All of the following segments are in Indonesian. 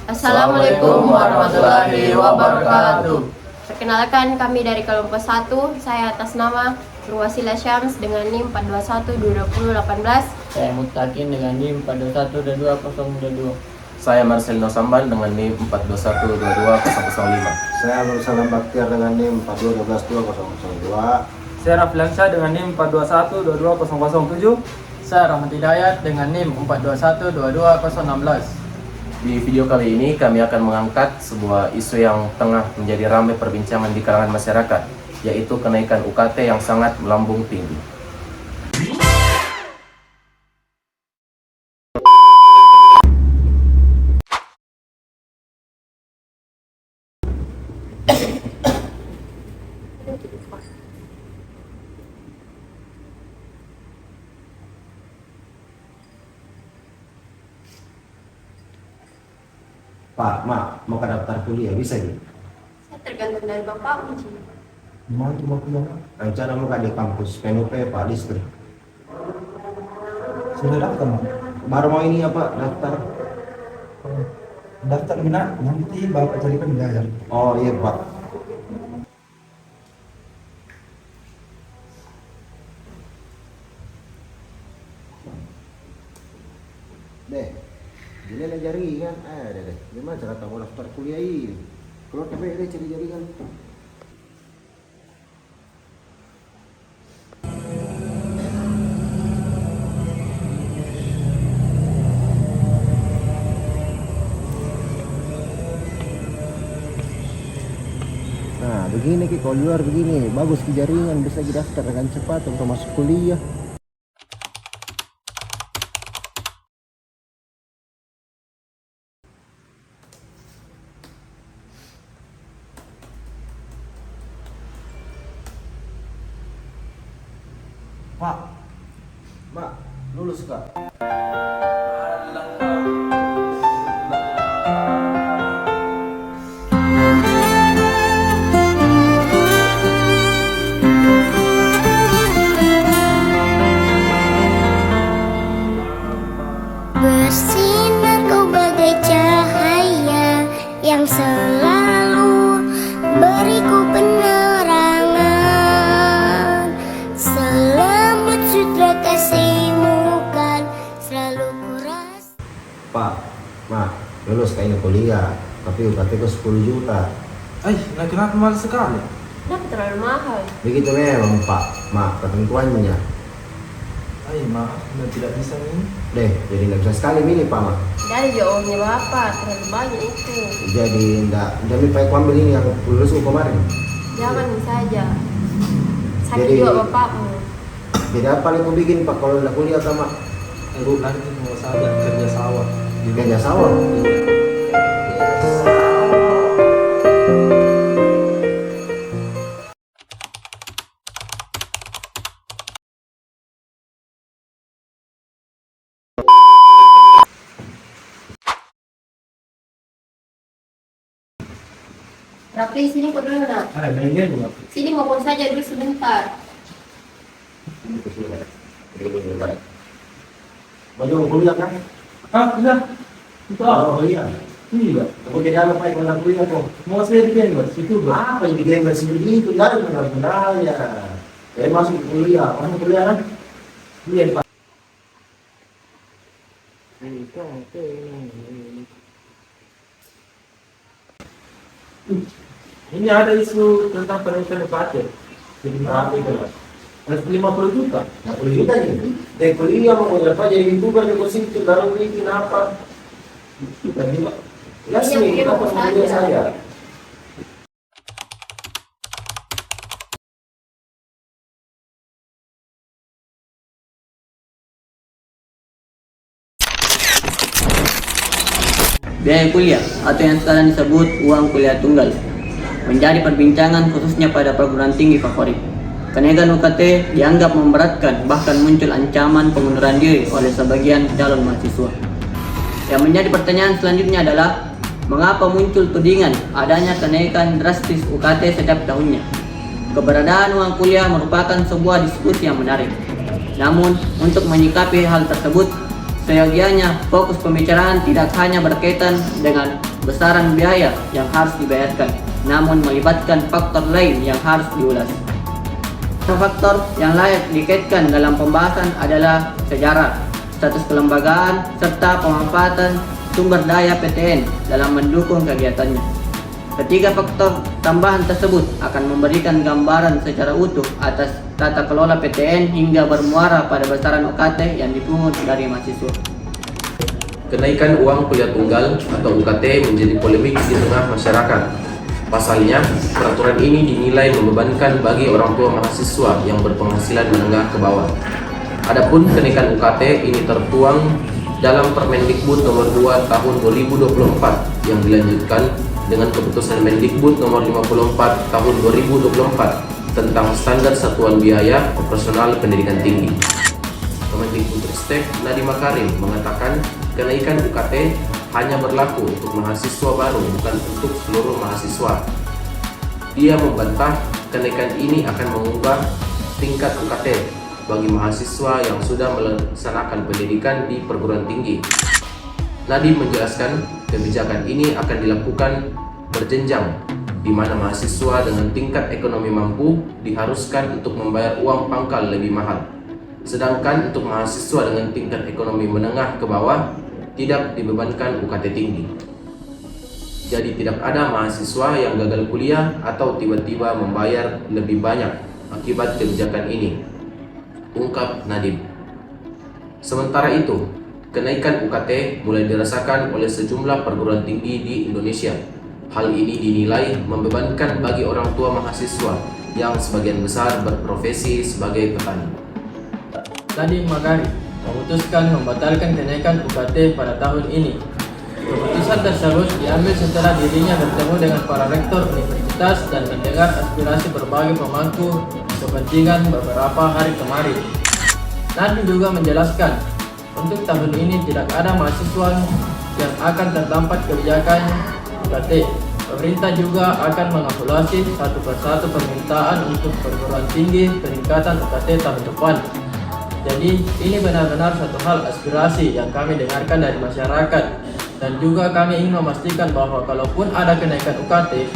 Assalamualaikum warahmatullahi wabarakatuh. Perkenalkan, kami dari kelompok 1. Saya atas nama Nurwasila Syams dengan NIM 421-2018. Saya Mutakin dengan NIM 421-22. Saya Marcelino Sambal dengan NIM 421-22005. Saya Nursalam Baktiar dengan NIM 421-2002. Saya Rafliansyah dengan NIM 421-22007. Saya Rahmat Hidayat dengan NIM 421-22016. Di video kali ini kami akan mengangkat sebuah isu yang tengah menjadi ramai perbincangan di kalangan masyarakat, yaitu kenaikan UKT yang sangat melambung tinggi. Pak, mau ke daftar kuliah bisa gitu? Saya tergantung dari Bapak Uji. Mau kuliah? Rencana mau di kampus PNUP Pak Listri. Sudah daftar, Mak? Baru mau ini apa daftar? Daftar minat, nanti Bapak cari pengajar. Oh iya Pak. Deh, jadi ada jaringan, ada deh. Gimana cara kamu daftar kuliah ini? Kalau capek deh cari jaringan. Nah, begini ki kalau luar begini, bagus ki jaringan bisa daftar dengan cepat untuk masuk kuliah. Mak, lulus kak? Bersinar kau bagai cahaya yang selalu beriku penerangan. Selamat sutra kasihmu kan selalu kuras. Pak, mak, lulus kayaknya kuliah, tapi UKT ku 10 juta. Nah kenapa mahal sekali? Kenapa terlalu mahal? Begitu memang Pak, mak, ketentuannya. Maaf, tidak bisa ini. Deh, jadi nggak bisa sekali milih Pak, mak. Dari jauhnya Bapak, terlalu banyak itu. Jadi nggak baik ambil ini yang lulus kemarin. Jangan saja. Sakit Jadi- juga Bapakmu. Jadi apa yang mau bikin Pak kalau udah kuliah sama Nanti mau saja kerja sawah. kerja sawah? Rafli, sini kau dulu nak. Sini maupun saja dulu sebentar. Mau kuliah kan? Sudah. Oh iya. Iya. Aku jadi apa Pak kalau kuliah kok? Mau saya di Gamers, itu Apa yang diklaim sendiri itu nggak ada benar-benar ya. Saya masuk kuliah kan? Iya Pak. Ini ada isu tentang penelitian pacar. Jadi berapa itu? 50 juta. Nah, kuliah aja. Dari kuliah mau apa jadi youtuber di situ baru bikin apa? Tadi Pak. Lasmi, Iya, apa saja. kuliah saya? Biaya kuliah atau yang sekarang disebut uang kuliah tunggal menjadi perbincangan khususnya pada perguruan tinggi favorit. Kenaikan UKT dianggap memberatkan, bahkan muncul ancaman pengunduran diri oleh sebagian calon mahasiswa. Yang menjadi pertanyaan selanjutnya adalah, mengapa muncul tudingan adanya kenaikan drastis UKT setiap tahunnya? Keberadaan uang kuliah merupakan sebuah diskusi yang menarik. Namun, untuk menyikapi hal tersebut, seyogianya fokus pembicaraan tidak hanya berkaitan dengan besaran biaya yang harus dibayarkan, namun melibatkan faktor lain yang harus diulas. Faktor yang layak dikaitkan dalam pembahasan adalah sejarah, status kelembagaan, serta pemanfaatan sumber daya PTN dalam mendukung kegiatannya. Ketiga faktor tambahan tersebut akan memberikan gambaran secara utuh atas tata kelola PTN hingga bermuara pada besaran UKT yang dipungut dari mahasiswa. Kenaikan uang kuliah tunggal atau UKT menjadi polemik di tengah masyarakat. Pasalnya, peraturan ini dinilai membebankan bagi orang tua mahasiswa yang berpenghasilan menengah ke bawah. Adapun kenaikan UKT ini tertuang dalam Permendikbud nomor 2 tahun 2024 yang dilanjutkan dengan keputusan Mendikbud nomor 54 tahun 2024 tentang standar satuan biaya operasional pendidikan tinggi. Kemendikbudristek Nadiem Makarim mengatakan kenaikan UKT hanya berlaku untuk mahasiswa baru, bukan untuk seluruh mahasiswa. Dia membantah kenaikan ini akan mengubah tingkat UKT bagi mahasiswa yang sudah melaksanakan pendidikan di perguruan tinggi. Nadiem menjelaskan kebijakan ini akan dilakukan berjenjang, di mana mahasiswa dengan tingkat ekonomi mampu diharuskan untuk membayar uang pangkal lebih mahal. Sedangkan untuk mahasiswa dengan tingkat ekonomi menengah ke bawah tidak dibebankan UKT tinggi. Jadi tidak ada mahasiswa yang gagal kuliah atau tiba-tiba membayar lebih banyak akibat kebijakan ini, ungkap Nadiem. Sementara itu, kenaikan UKT mulai dirasakan oleh sejumlah perguruan tinggi di Indonesia. Hal ini dinilai membebankan bagi orang tua mahasiswa yang sebagian besar berprofesi sebagai petani. Nadiem Makarim memutuskan membatalkan kenaikan UKT pada tahun ini. Keputusan tersebut diambil setelah dirinya bertemu dengan para rektor universitas dan mendengar aspirasi berbagai pemangku kepentingan beberapa hari kemarin. Nadiem juga menjelaskan, untuk tahun ini tidak ada mahasiswa yang akan terdampak kebijakan UKT. Pemerintah juga akan mengevaluasi satu persatu permintaan untuk perguruan tinggi peningkatan UKT tahun depan. Jadi ini benar-benar satu hal aspirasi yang kami dengarkan dari masyarakat, dan juga kami ingin memastikan bahwa kalaupun ada kenaikan UKT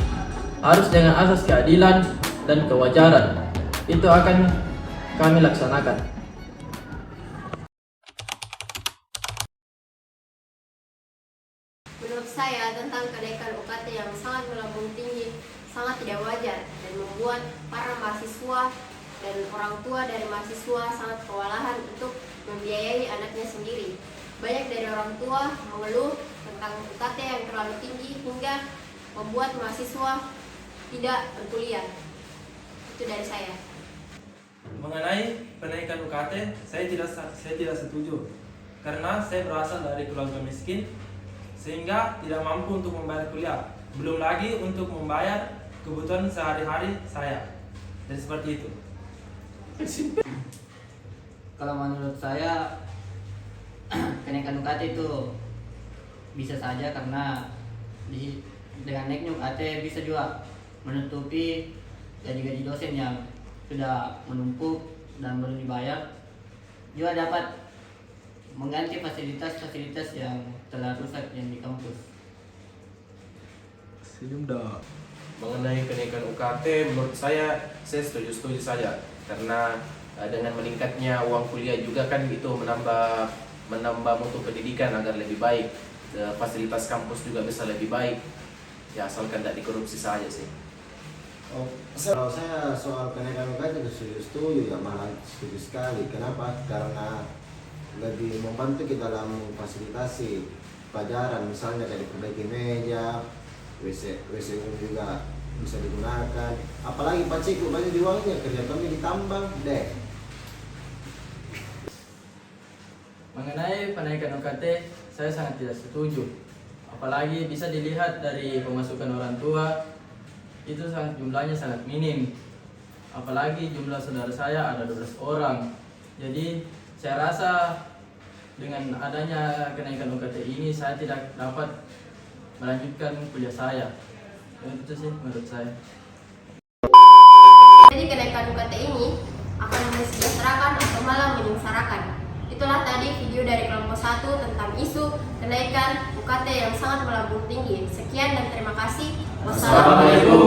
harus dengan asas keadilan dan kewajaran. Itu akan kami laksanakan. Menurut saya tentang kenaikan UKT yang sangat melambung tinggi sangat tidak wajar dan membuat para mahasiswa dan orang tua dari mahasiswa sangat kewalahan untuk membiayai anaknya sendiri. Banyak dari orang tua mengeluh tentang UKT yang terlalu tinggi hingga membuat mahasiswa tidak berkuliah. Itu dari saya. Mengenai kenaikan UKT, saya tidak setuju karena saya berasal dari keluarga miskin sehingga tidak mampu untuk membayar kuliah, belum lagi untuk membayar kebutuhan sehari-hari saya. Dan seperti itu. Kalau menurut saya kenaikan UKT itu bisa saja, karena dengan naiknya UKT bisa juga menutupi gaji-gaji dosen yang sudah menumpuk dan belum dibayar, juga dapat mengganti fasilitas-fasilitas yang telah rusak yang di kampus. Mengenai kenaikan UKT, menurut saya setuju saja, karena dengan meningkatnya uang kuliah juga kan itu menambah mutu pendidikan agar lebih baik, fasilitas kampus juga bisa lebih baik, ya asalkan tidak dikorupsi saja sih. Kalau saya soal kenaikan UKT setuju, ya malah setuju sekali. Kenapa? Karena lebih membantu kita dalam fasilitasi pelajaran, misalnya kayak diperbaiki meja, WC umum juga bisa digunakan. Apalagi Pak Cik, banyak uangnya, kerja kami ditambang deh. Mengenai penaikan UKT, saya sangat tidak setuju. Apalagi bisa dilihat dari pemasukan orang tua, itu jumlahnya sangat minim. Apalagi jumlah saudara saya ada 12 orang. Jadi saya rasa dengan adanya kenaikan UKT ini saya tidak dapat melanjutkan kuliah saya. Itu sih menurut saya. Jadi kenaikan UKT ini akan mensejahterakan atau malah menyengsarakan. Itulah tadi video dari kelompok 1 tentang isu kenaikan UKT yang sangat melambung tinggi. Sekian dan terima kasih. Wassalamualaikum